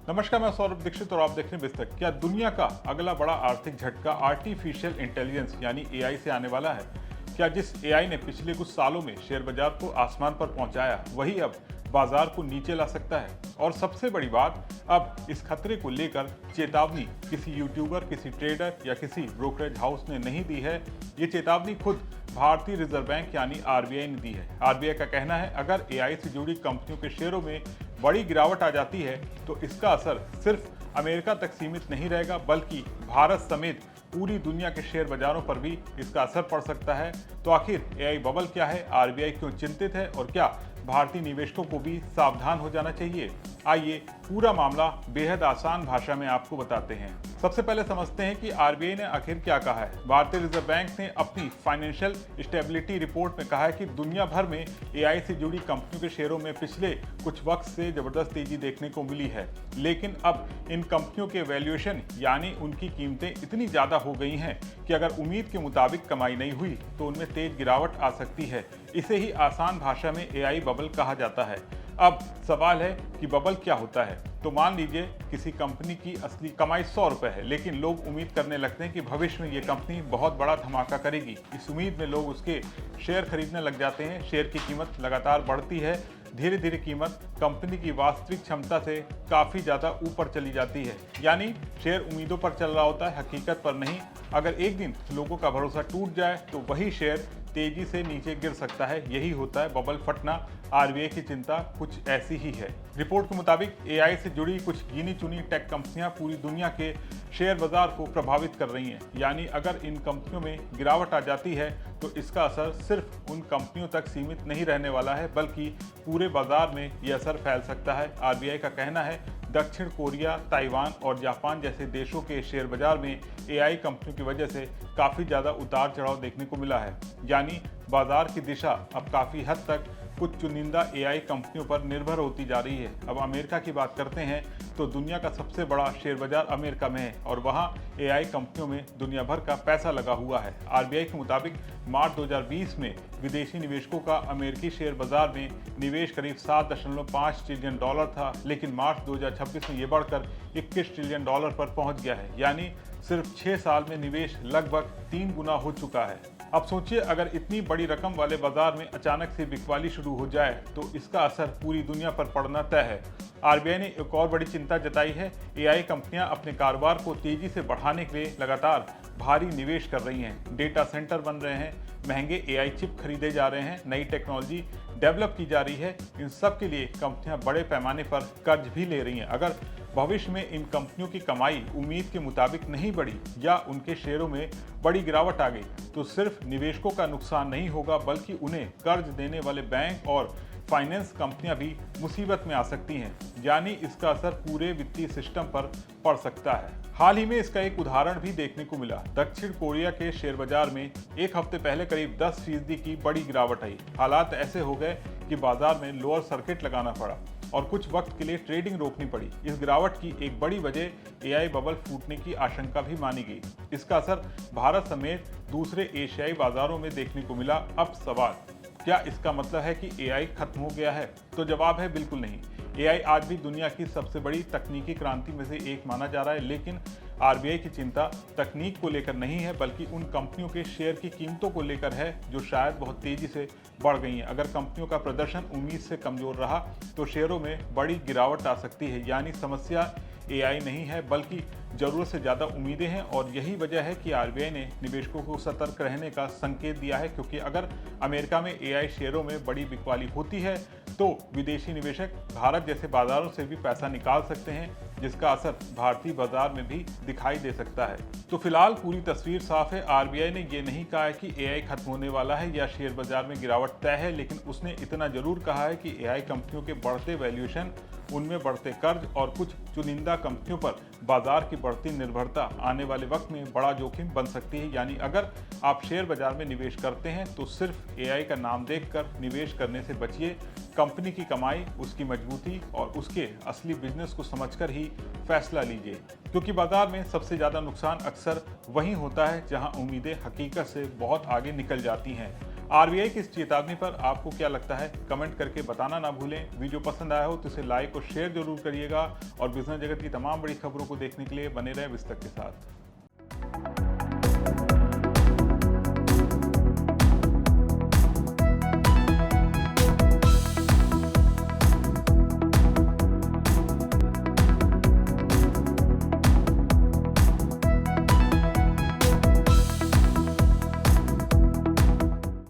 नमस्कार, मैं सौरभ दीक्षित और आप देख रहे हैं बिस्तक। क्या दुनिया का अगला बड़ा आर्थिक झटका आर्टिफिशियल इंटेलिजेंस यानी एआई से आने वाला है? क्या जिस एआई ने पिछले कुछ सालों में शेयर बाजार को आसमान पर पहुंचाया, वही अब बाजार को नीचे ला सकता है? और सबसे बड़ी बात, अब इस खतरे को लेकर चेतावनी किसी यूट्यूबर, किसी ट्रेडर या किसी ब्रोकरेज हाउस ने नहीं दी है। ये चेतावनी खुद भारतीय रिजर्व बैंक यानी आरबीआई ने दी है। आरबीआई का कहना है, अगर एआई से जुड़ी कंपनियों के शेयरों में बड़ी गिरावट आ जाती है तो इसका असर सिर्फ अमेरिका तक सीमित नहीं रहेगा, बल्कि भारत समेत पूरी दुनिया के शेयर बाजारों पर भी इसका असर पड़ सकता है। तो आखिर एआई बबल क्या है, आरबीआई क्यों चिंतित है और क्या भारतीय निवेशकों को भी सावधान हो जाना चाहिए? आइए पूरा मामला बेहद आसान भाषा में आपको बताते हैं। सबसे पहले समझते हैं कि आरबीआई ने आखिर क्या कहा है। भारतीय रिजर्व बैंक ने अपनी फाइनेंशियल स्टेबिलिटी रिपोर्ट में कहा है कि दुनिया भर में एआई से जुड़ी कंपनियों के शेयरों में पिछले कुछ वक्त से जबरदस्त तेजी देखने को मिली है, लेकिन अब इन कंपनियों के वैल्यूएशन यानी उनकी कीमतें इतनी ज्यादा हो गई हैं कि अगर उम्मीद के मुताबिक कमाई नहीं हुई तो उनमें तेज गिरावट आ सकती है। इसे ही आसान भाषा में एआई बबल कहा जाता है। अब सवाल है कि बबल क्या होता है। तो मान लीजिए किसी कंपनी की असली कमाई 100 रुपए है, लेकिन लोग उम्मीद करने लगते हैं कि भविष्य में ये कंपनी बहुत बड़ा धमाका करेगी। इस उम्मीद में लोग उसके शेयर खरीदने लग जाते हैं। शेयर की कीमत लगातार बढ़ती है। धीरे धीरे कीमत कंपनी की वास्तविक क्षमता से काफ़ी ज़्यादा ऊपर चली जाती है, यानी शेयर उम्मीदों पर चल रहा होता है, हकीकत पर नहीं। अगर एक दिन लोगों का भरोसा टूट जाए तो वही शेयर तेजी से नीचे गिर सकता है। यही होता है बबल फटना। आरबीआई की चिंता कुछ ऐसी ही है। रिपोर्ट के मुताबिक एआई से जुड़ी कुछ गिनी चुनी टेक कंपनियां पूरी दुनिया के शेयर बाजार को प्रभावित कर रही हैं। यानी अगर इन कंपनियों में गिरावट आ जाती है तो इसका असर सिर्फ उन कंपनियों तक सीमित नहीं रहने वाला है, बल्कि पूरे बाजार में यह असर फैल सकता है। आरबीआई का कहना है, दक्षिण कोरिया, ताइवान और जापान जैसे देशों के शेयर बाजार में एआई कंपनियों की वजह से काफ़ी ज़्यादा उतार चढ़ाव देखने को मिला है। यानी बाजार की दिशा अब काफ़ी हद तक कुछ चुनिंदा एआई कंपनियों पर निर्भर होती जा रही है। अब अमेरिका की बात करते हैं तो दुनिया का सबसे बड़ा शेयर बाजार अमेरिका में है और वहां एआई कंपनियों में दुनिया भर का पैसा लगा हुआ है। आरबीआई के मुताबिक मार्च 2020 में विदेशी निवेशकों का अमेरिकी शेयर बाजार में निवेश करीब 7.5 ट्रिलियन डॉलर था, लेकिन मार्च 2026 में ये बढ़कर 21 ट्रिलियन डॉलर पर पहुंच गया है। यानी सिर्फ 6 साल में निवेश लगभग 3 गुना हो चुका है। अब सोचिए, अगर इतनी बड़ी रकम वाले बाजार में अचानक से बिकवाली शुरू हो जाए तो इसका असर पूरी दुनिया पर पड़ना तय है। आरबीआई ने एक और बड़ी चिंता जताई है। एआई कंपनियां अपने कारोबार को तेजी से बढ़ाने के लिए लगातार भारी निवेश कर रही हैं। डेटा सेंटर बन रहे हैं, महंगे एआई चिप खरीदे जा रहे हैं, नई टेक्नोलॉजी डेवलप की जा रही है। इन सब के लिए कंपनियां बड़े पैमाने पर कर्ज भी ले रही हैं। अगर भविष्य में इन कंपनियों की कमाई उम्मीद के मुताबिक नहीं बढ़ी या उनके शेयरों में बड़ी गिरावट आ गई तो सिर्फ निवेशकों का नुकसान नहीं होगा, बल्कि उन्हें कर्ज देने वाले बैंक और फाइनेंस कंपनियां भी मुसीबत में आ सकती हैं। यानी इसका असर पूरे वित्तीय सिस्टम पर पड़ सकता है। हाल ही में इसका एक उदाहरण भी देखने को मिला। दक्षिण कोरिया के शेयर बाजार में एक हफ्ते पहले करीब 10% की बड़ी गिरावट आई। हालात ऐसे हो गए कि बाजार में लोअर सर्किट लगाना पड़ा और कुछ वक्त के लिए ट्रेडिंग रोकनी पड़ी। इस गिरावट की एक बड़ी वजह एआई बबल फूटने की आशंका भी मानी गई। इसका असर भारत समेत दूसरे एशियाई बाजारों में देखने को मिला। अब सवाल, क्या इसका मतलब है कि एआई खत्म हो गया है? तो जवाब है बिल्कुल नहीं। एआई आज भी दुनिया की सबसे बड़ी तकनीकी क्रांति में से एक माना जा रहा है, लेकिन आरबीआई की चिंता तकनीक को लेकर नहीं है, बल्कि उन कंपनियों के शेयर की कीमतों को लेकर है जो शायद बहुत तेजी से बढ़ गई हैं। अगर कंपनियों का प्रदर्शन उम्मीद से कमजोर रहा तो शेयरों में बड़ी गिरावट आ सकती है। यानी समस्या एआई नहीं है, बल्कि जरूरत से ज़्यादा उम्मीदें हैं। और यही वजह है कि आरबीआई ने निवेशकों को सतर्क रहने का संकेत दिया है, क्योंकि अगर अमेरिका में एआई शेयरों में बड़ी बिकवाली होती है तो विदेशी निवेशक भारत जैसे बाजारों से भी पैसा निकाल सकते हैं, जिसका असर भारतीय बाजार में भी दिखाई दे सकता है। तो फिलहाल पूरी तस्वीर साफ है। आरबीआई ने ये नहीं कहा है कि एआई खत्म होने वाला है या शेयर बाजार में गिरावट तय है, लेकिन उसने इतना जरूर कहा है कि एआई कंपनियों के बढ़ते वैल्यूएशन, उनमें बढ़ते कर्ज और कुछ चुनिंदा कंपनियों पर बाजार की बढ़ती निर्भरता आने वाले वक्त में बड़ा जोखिम बन सकती है। यानी अगर आप शेयर बाजार में निवेश करते हैं तो सिर्फ एआई का नाम देखकर निवेश करने से बचिए। कंपनी की कमाई, उसकी मजबूती और उसके असली बिजनेस को समझकर ही फैसला लीजिए, क्योंकि बाजार में सबसे ज़्यादा नुकसान अक्सर वहीं होता है जहां उम्मीदें हकीकत से बहुत आगे निकल जाती हैं। आरबीआई की इस चेतावनी पर आपको क्या लगता है, कमेंट करके बताना ना भूलें। वीडियो पसंद आया हो तो इसे लाइक और शेयर जरूर करिएगा और बिजनेस जगत की तमाम बड़ी खबरों को देखने के लिए बने रहें विस्तक के साथ।